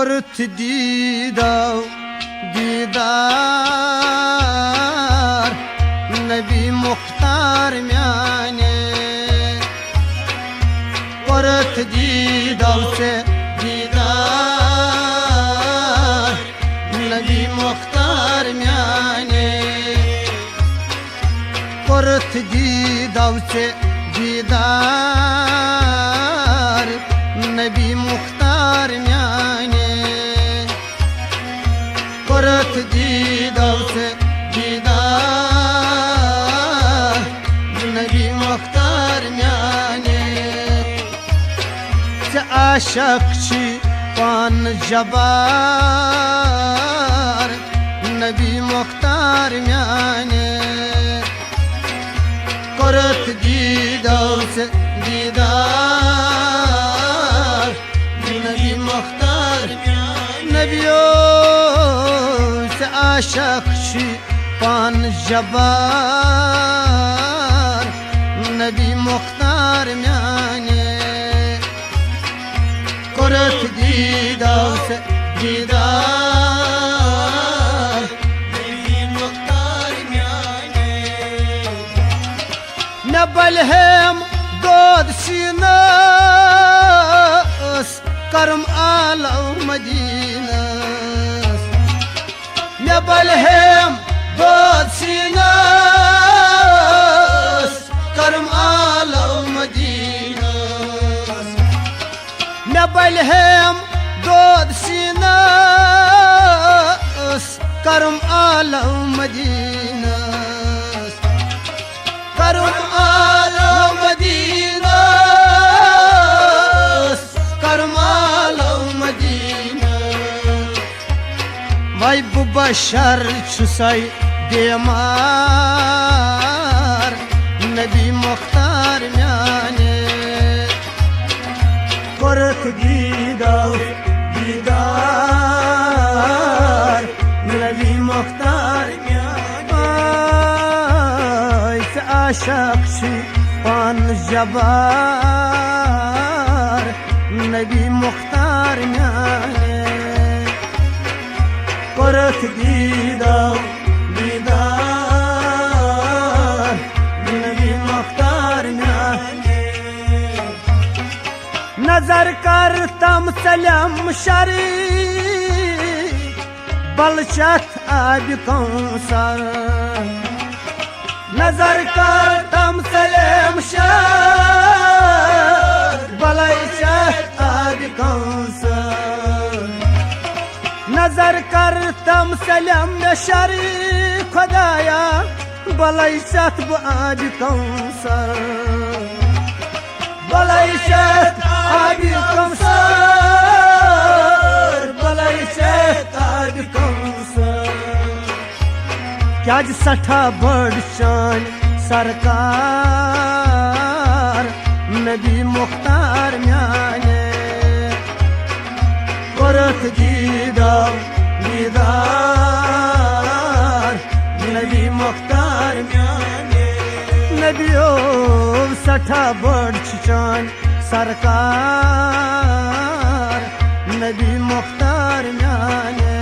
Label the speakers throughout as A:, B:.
A: Korut didar Nebi Muhtar myane Korut didar se didar Nebi Muhtar myane Korut didar se didar Nebi Muhtar myane Korut didar se didar Nebi Muhtar myane Se aşıkçı pan jabar Nebi Muhtar myane Korut didar se didar Nebi Muhtar Nebi se aşıkçı pan jabar Nebi Muhtar myane Korut didar se didar Nebi Muhtar myane Ne balhem dod sinas Karım alav Medinas Ne balhem dod sinas Karım alav Medinas Ne balhem dod sinas Karım alav Medinas Karım alav Medinas Karım alav Medinas Vay bu başar çusay demar Nebi Muhtar myane Korut didar didar Nebi Muhtar myane Ay se aşıkçı pan jabar Nebi Muhtar myane Korut didar didar Nebi Muhtar myane Nazar kartam selam şarif Balçat abi konsar Nazar kartam selam şarif Balçat abi konsar Nazar kartam selam şarif Kodaya Balçat bu abi konsar Balçat abi konsar Balçat abi konsar Kyaj सठा बड़ शान सरकार Nebi Muhtar myane Korut didar didar Nebi Muhtar myane Nebi सठा बड़ शान सरकार Nebi Muhtar myane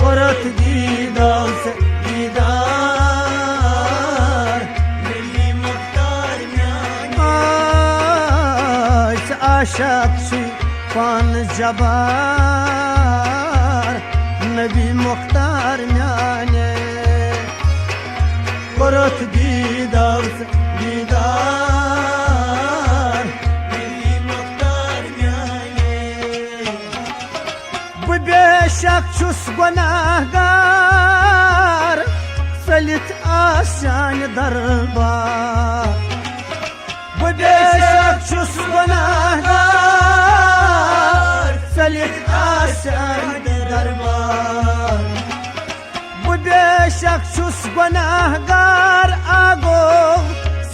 A: Korut didar se didar Nebi Muhtar myane Ay se aşıkçı pan jabar Nebi Muhtar myane Korut didar se didar Nebi Muhtar myane Bu beşak çus günahgar Salit aşan darbar Bu beşak çus günahgar Salit aşan darbar Bu beşak çus günahgar Ago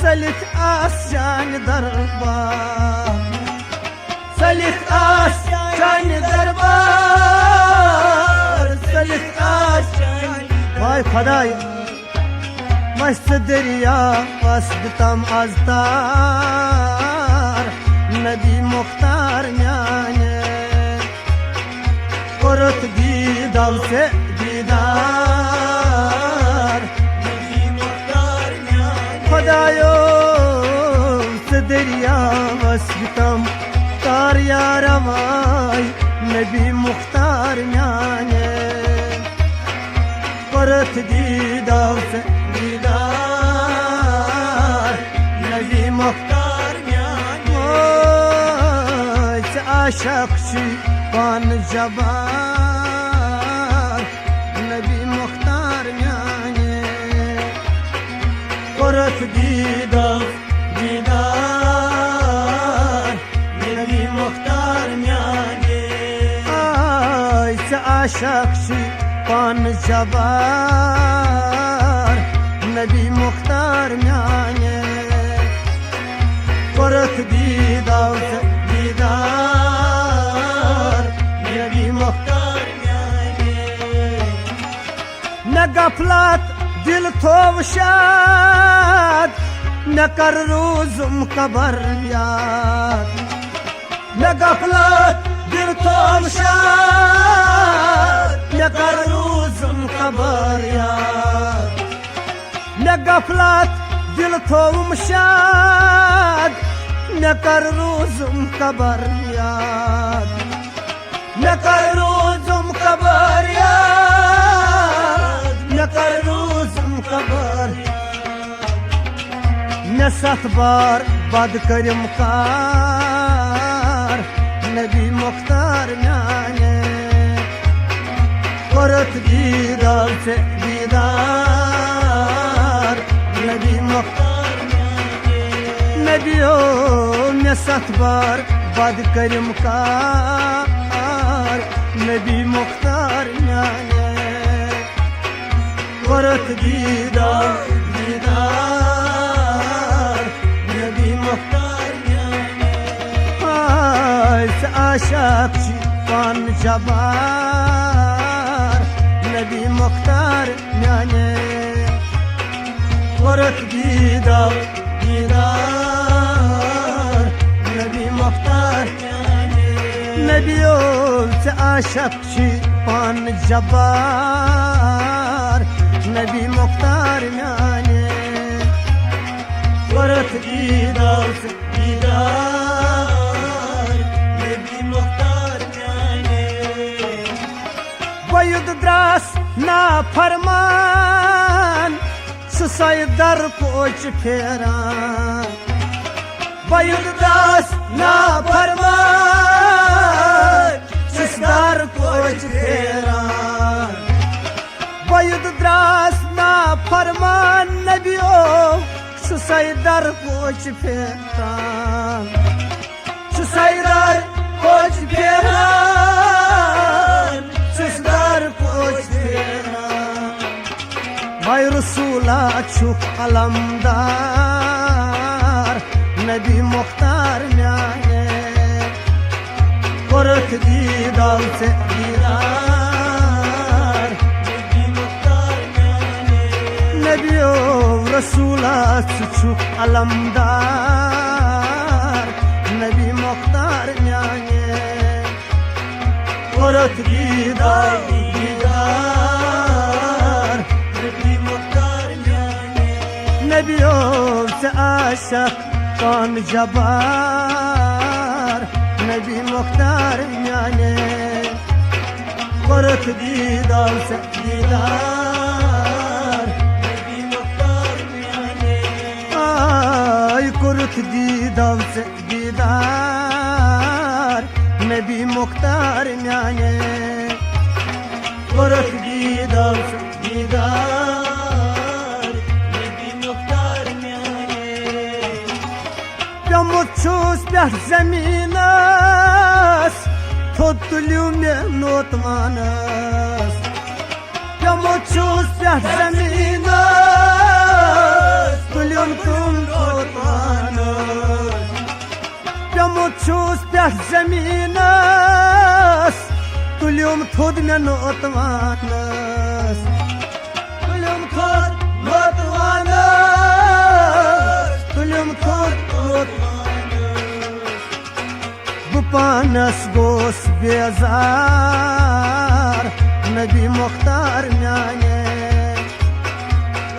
A: Salit aşan darbar Salit aşan darbar Salit aşan Vay Khaday Mast derya Mast tam aztar Nebi Muhtar myane वस्बितम तार यारवाई नबी मुख्तार म्याने परत दीदार से दीदार नबी Mukhtar म्याने आशक she पान जबार नबी मुख्तार म्याने परत दीदार दीदार नबी मुख्तार म्याने आशक शी पान जबार नबी मुख्तार म्याने परत दीदार दीदार नबी मुख्तार म्याने न गफलत दिल थोव शाद न कर रोजुम कबर याद न गफलत दिल थोव शाद न कर रोजुम कबर याद न गफलत दिल थोव शाद न कर रोजुम कबर याद न कर रोजुम कबर याद न कर रोजुम कबर न सत बार बद करिम कार नबी मुख्तार म्याने परत दीदार से दीदार नबी मुख्तार म्याने नबियो न सत बार बद करिम कार नबी मुख्तार म्याने परत दीदार दीदार नबी मुख्तार म्याने आशक शी पान जबार नबी मुख्तार म्याने परत दीदार दीदार नबी मुख्तार म्याने नबियो से आशक शी पान जबार नबी मुख्तार म्याने परत दीदार दीदार नबी मुख्तार म्याने वयुद द्रास ना फरमान सुसाई दर पोच फेरान वयुद दास ना फरमान सुसदार पोच फेरान वयुद द्रास ना फरमान नबियो सुसाइदर पोच फेरान सुसाइदर पोच फेरान सुसदार पोच फेरान भाई रसूला छुक अलमदार नबी मुख्तार म्याने परत दीदार से दीदार नबी मुख्तार म्याने नबियो रसूला छुक अलमदार नबी मुख्तार म्याने परत दीदार दीदार नबी मुख्तार म्याने नबियो से आशक पान जबार नबी मुख्तार म्याने परत दीदार से दीदार नबी मुख्तार म्याने आय करत दीदार से दीदार नबी मुख्तार म्याने परत दीदार से दीदार नबी मुख्तार म्याने मुझुस पे जमीनस थोद तुलियो में नोतमानस मुझुस पे जमीनस तुलियो तुम नोतमानस मुझुस पे जमीनस तुलियो थोद में नोतमानस तुलियो थोद नोतमानस तुलियो थोद पानस गोस बेजार नबी मुख्तार म्याने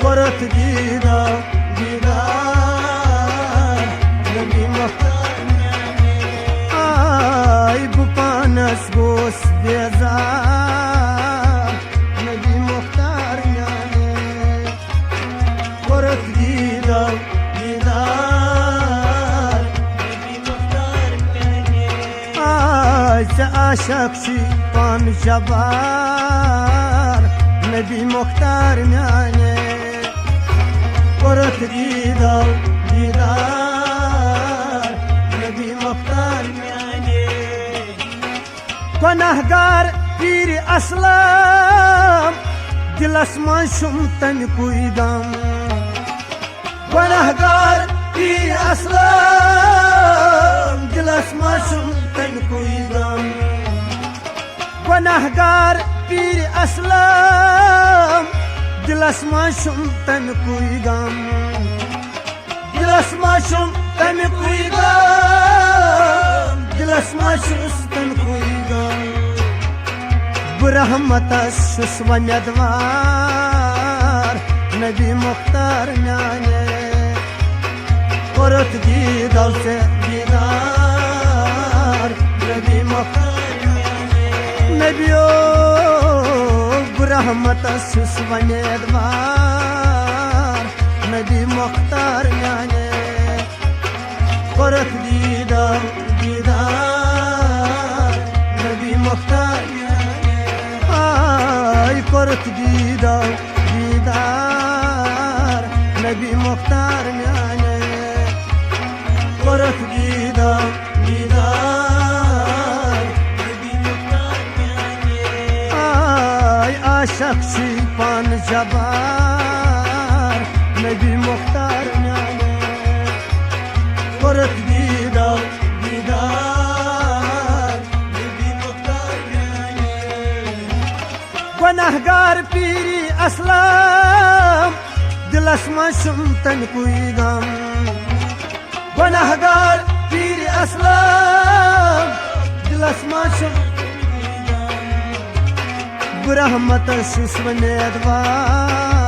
A: परत दीदार दीदार नबी मुख्तार से आशक सी पान जबार नबी मुख्तार म्याने करत दीदार दीदार नबी मुख्तार म्याने गुनाहगार पीर असलम दिलस मन शुम तम कुई गम गुनाहगार पीर असलम दिलस मन शुम तम कुई गम गुनाहगार पीर असलम दिलस मन शुम तम कुई गम दिलस मन शुम तम कुई गम दिलस मन शुम तम कुई गम रहमतस वमेदवार नबी मुख्तार म्याने करत दीदार से दीदार नबी मुख्तार म्याने नबियो रहमतस वमेदवार नबी मुख्तार म्याने करत दीदार दीदार नबी मुख्तार करत दीदार दीदार नबी मुख्तार म्याने करत दीदार दीदार नबी मुख्तार म्याने आय आशक सी पान जबार नबी मुख्तार म्याने करत दीदार दीदार नबी मुख्तार म्याने गुनाहगार पीरी असलम दिलस मन शुम तम कुई गम गुनाहगार पीरी असलम दिलस मन शुम रहमतस वमेदवार